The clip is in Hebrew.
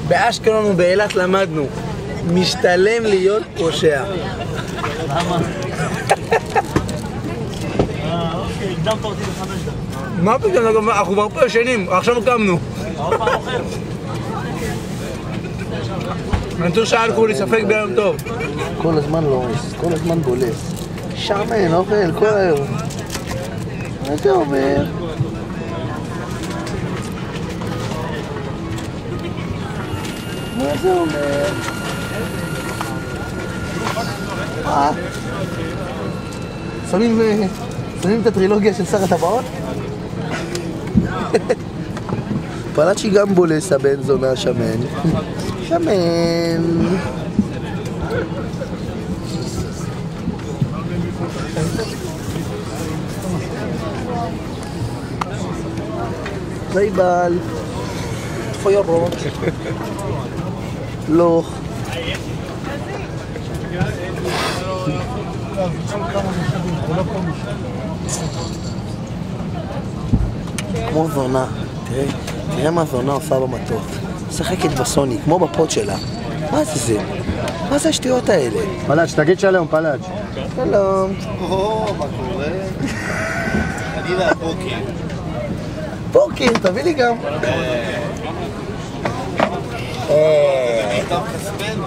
באשקלון ובאילת למדנו, משתלם להיות פושע. למה? אוקיי, הקדמת אותי ב5 דקות. מה פתאום? אנחנו כבר פה ישנים, עכשיו קמנו. עוד פעם אוכל? מנצור שאל כולי ספק ביום טוב. כל הזמן לורס, כל הזמן בולס. שמן, אוכל, כל היום. מה זה אומר? מה זה אומר? שמים את הטרילוגיה של שר הטבעות? פלאצ'י גם בולס הבן זונה שמן. שמן. ביי ביי. איפה ירוק? לא. כמו זונה. תראה מה זונה עושה במטוס. משחקת בסוני, כמו בפוד שלה. מה זה זה? מה זה השטויות האלה? פלאץ', תגיד שלום, פלאץ'. שלום. מה קורה? אני והפוקר. פוקר, תביא לי גם. טוב, כספנו.